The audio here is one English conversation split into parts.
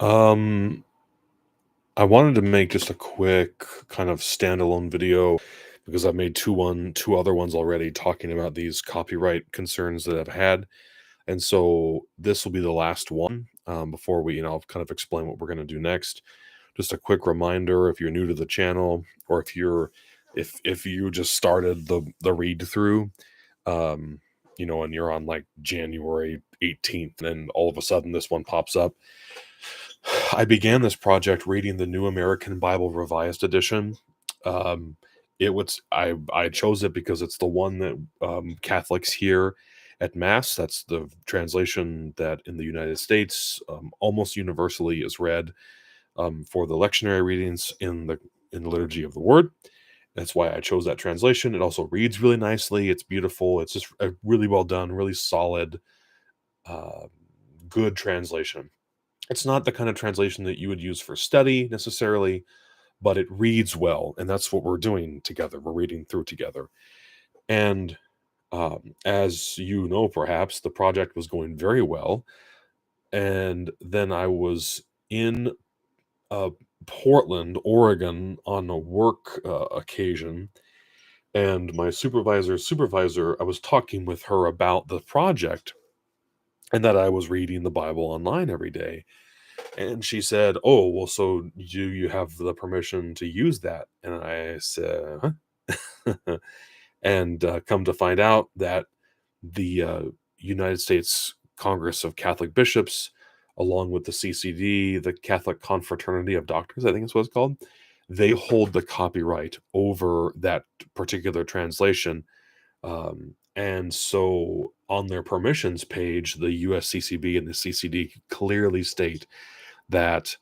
Um, I wanted to make just a quick kind of standalone video because I've made two other ones already talking about these copyright concerns that I've had. And so this will be the last one before we, kind of explain what we're going to do next. Just a quick reminder if you're new to the channel or if you just started the read through, um, and you're on like January 18th and all of a sudden this one pops up. I began this project reading the New American Bible Revised Edition. Um, I chose it because it's the one that Catholics hear at Mass. That's the translation that in the United States almost universally is read for the lectionary readings in the liturgy of the Word. That's why I chose that translation. It also reads really nicely. It's beautiful. It's just a really well done, really solid, uh, good translation. It's not the kind of translation that you would use for study necessarily, but it reads well, and that's what we're doing together. We're reading through together. And as you know, perhaps the project was going very well. And then I was in uh, Portland, Oregon on a work occasion. And my supervisor, I was talking with her about the project and that I was reading the Bible online every day. And she said, "Oh, well, so do you have the permission to use that?" And I said, "Huh?" And come to find out that the United States Congress of Catholic Bishops, along with the CCD, the Catholic Confraternity of Doctors, I think is what it's called, they hold the copyright over that particular translation. And so on their permissions page, the USCCB and the CCD clearly state that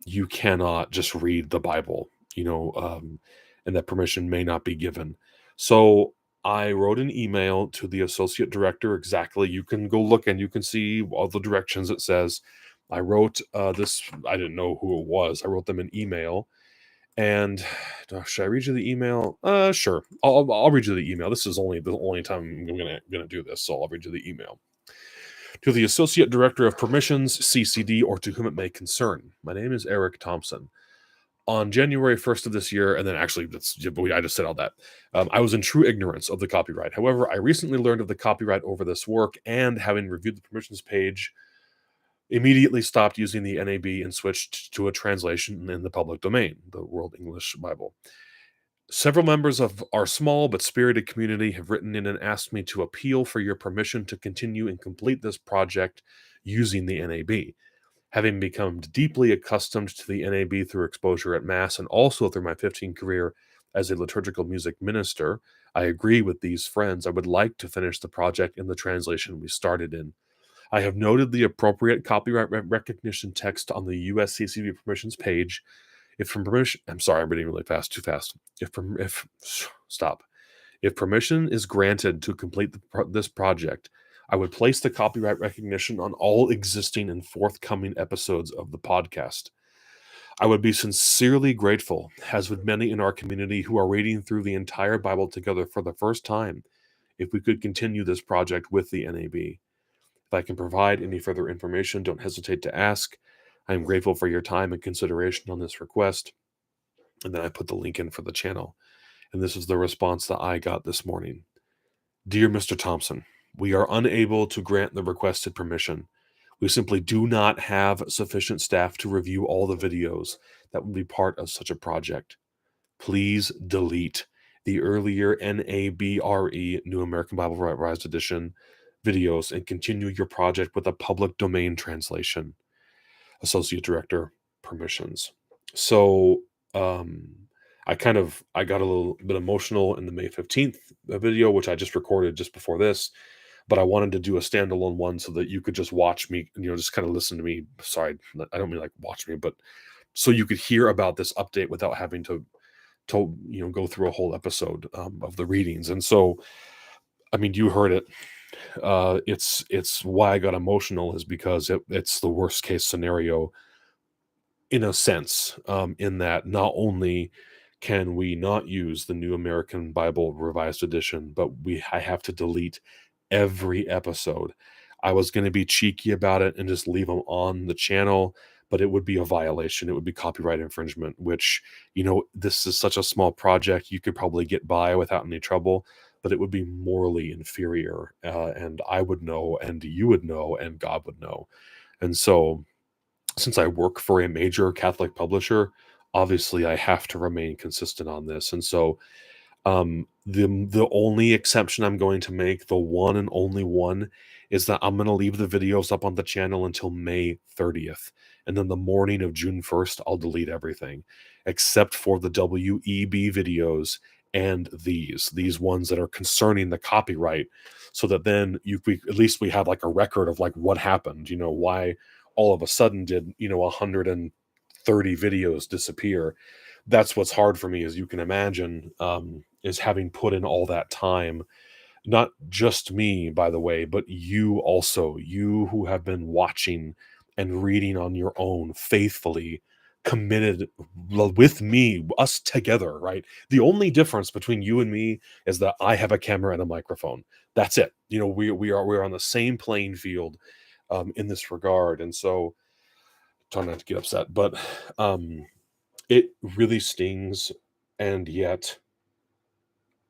you cannot just read the Bible, and that permission may not be given. So I wrote an email to the associate director. Exactly, you can go look and you can see all the directions it says. I wrote this. I didn't know who it was. I wrote them an email, and should I read you the email? Sure. I'll read you the email. This is only the only time I'm gonna do this, so I'll read you the email. To the Associate Director of Permissions, CCD, or to whom it may concern. My name is Eric Thompson. On January 1st of this year, and then actually, I just said all that. I was in true ignorance of the copyright. However, I recently learned of the copyright over this work, and having reviewed the permissions page, immediately stopped using the NAB and switched to a translation in the public domain, the World English Bible. Several members of our small but spirited community have written in and asked me to appeal for your permission to continue and complete this project using the NAB. Having become deeply accustomed to the NAB through exposure at Mass and also through my 15 career as a liturgical music minister, I agree with these friends. I would like to finish the project in the translation we started in. I have noted the appropriate copyright recognition text on the USCCB permissions page. If from permission, I'm sorry, I'm reading really fast, too fast. If stop. If permission is granted to complete this project, I would place the copyright recognition on all existing and forthcoming episodes of the podcast. I would be sincerely grateful, as would many in our community who are reading through the entire Bible together for the first time, if we could continue this project with the NAB. If I can provide any further information, don't hesitate to ask. I am grateful for your time and consideration on this request. And then I put the link in for the channel. And this is the response that I got this morning. Dear Mr. Thompson, we are unable to grant the requested permission. We simply do not have sufficient staff to review all the videos that would be part of such a project. Please delete the earlier NABRE, New American Bible Revised Edition, videos and continue your project with a public domain translation. Associate Director, permissions. So I got a little bit emotional in the May 15th video, which I just recorded just before this, but I wanted to do a standalone one so that you could just watch me, just kind of listen to me. Sorry, I don't mean like watch me, but so you could hear about this update without having to go through a whole episode of the readings. And so, I mean, you heard it. It's why I got emotional is because it's the worst case scenario in a sense, in that not only can we not use the New American Bible Revised Edition, but I have to delete every episode. I was going to be cheeky about it and just leave them on the channel, but it would be a violation. It would be copyright infringement, which, this is such a small project. You could probably get by without any trouble, but it would be morally inferior. And I would know, and you would know, and God would know. And so, since I work for a major Catholic publisher, obviously I have to remain consistent on this. And so, the only exception I'm going to make, the one and only one, is that I'm gonna leave the videos up on the channel until May 30th, and then the morning of June 1st, I'll delete everything, except for the WEB videos and these ones that are concerning the copyright, so that then we at least we have, like, a record of, like, what happened, why all of a sudden did, 130 videos disappear. That's what's hard for me, as you can imagine, is having put in all that time. Not just me, by the way, but you also, you who have been watching and reading on your own faithfully, committed with me, us together, right? The only difference between you and me is that I have a camera and a microphone. That's it. We are on the same playing field in this regard. And so, try not to get upset, but it really stings, and yet,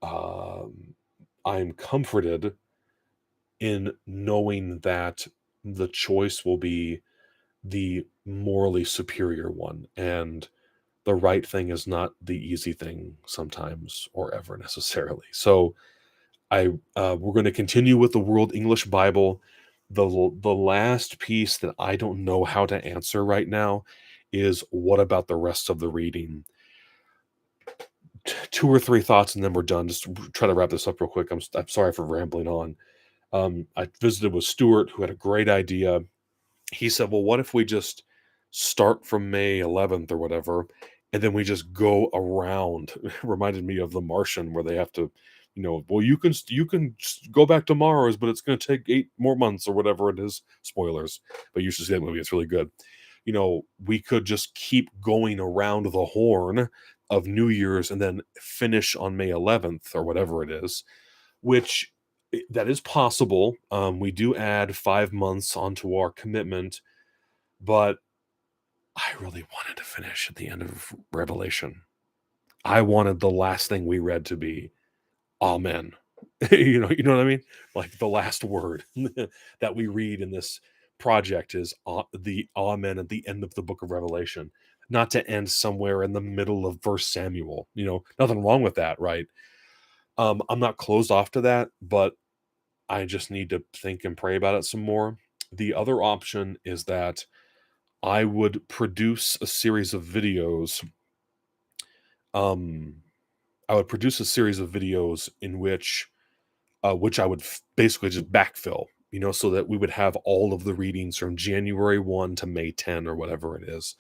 um, I'm comforted in knowing that the choice will be the morally superior one, and the right thing is not the easy thing sometimes or ever necessarily. So, we're going to continue with the World English Bible. The last piece that I don't know how to answer right now is, what about the rest of the reading? Two or three thoughts, and then we're done. Just try to wrap this up real quick. I'm sorry for rambling on. I visited with Stuart, who had a great idea. He said, "Well, what if we just start from May 11th or whatever, and then we just go around?" It reminded me of The Martian, where they have to, well, you can go back to Mars, but it's going to take 8 more months or whatever it is. Spoilers, but you should see that movie; it's really good. We could just keep going around the horn of New Year's and then finish on May 11th or whatever it is, which that is possible. We do add 5 months onto our commitment, but I really wanted to finish at the end of Revelation. I wanted the last thing we read to be Amen. You know what I mean? Like, the last word that we read in this project is the Amen at the end of the book of Revelation, not to end somewhere in the middle of First Samuel. Nothing wrong with that, right? I'm not closed off to that, but I just need to think and pray about it some more. The other option is that I would produce a series of videos. Um, I would produce a series of videos in which I would basically just backfill, so that we would have all of the readings from January 1 to May 10 or whatever it is.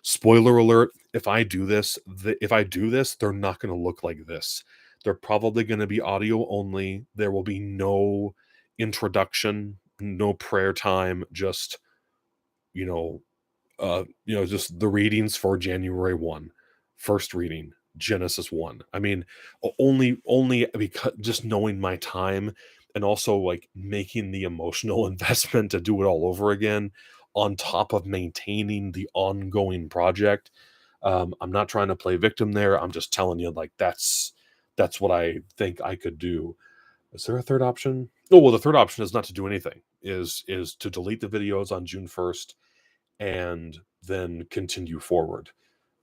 Spoiler alert, if I do this, they're not going to look like this. They're probably going to be audio only. There will be no introduction, no prayer time, just, you know, just the readings for January 1. First reading, Genesis 1. I mean, only because just knowing my time, and also, like, making the emotional investment to do it all over again, on top of maintaining the ongoing project. I'm not trying to play victim there. I'm just telling you, like, that's what I think I could do. Is there a third option? Oh, well, the third option is not to do anything. Is to delete the videos on June 1st and then continue forward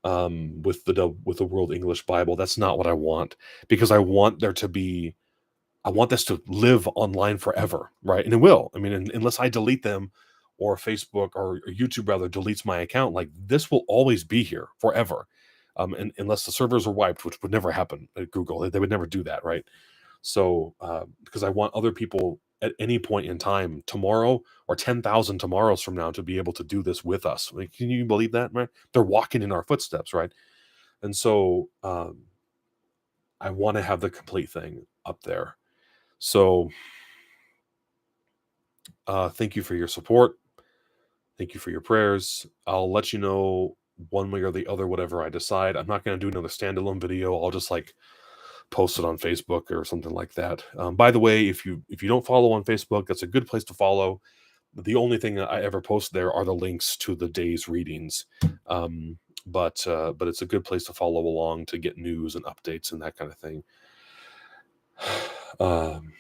with the World English Bible. That's not what I want, because I want this to live online forever, right? And it will. I mean, unless I delete them, or Facebook or YouTube rather deletes my account, like, this will always be here forever. And unless the servers are wiped, which would never happen at Google, they would never do that, right? So, because I want other people at any point in time, tomorrow or 10,000 tomorrows from now, to be able to do this with us. Like, can you believe that, right? They're walking in our footsteps, right? And so, I want to have the complete thing up there. So, thank you for your support. Thank you for your prayers. I'll let you know one way or the other, whatever I decide. I'm not going to do another standalone video. I'll just, like, post it on Facebook or something like that. By the way, if you don't follow on Facebook, that's a good place to follow. The only thing that I ever post there are the links to the day's readings. But it's a good place to follow along to get news and updates and that kind of thing. um,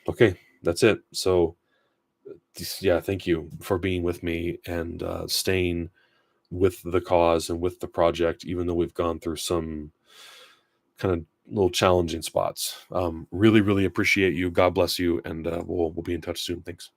okay, that's it. So yeah, thank you for being with me and staying with the cause and with the project, even though we've gone through some kind of little challenging spots. Really, really appreciate you. God bless you, and we'll be in touch soon. Thanks.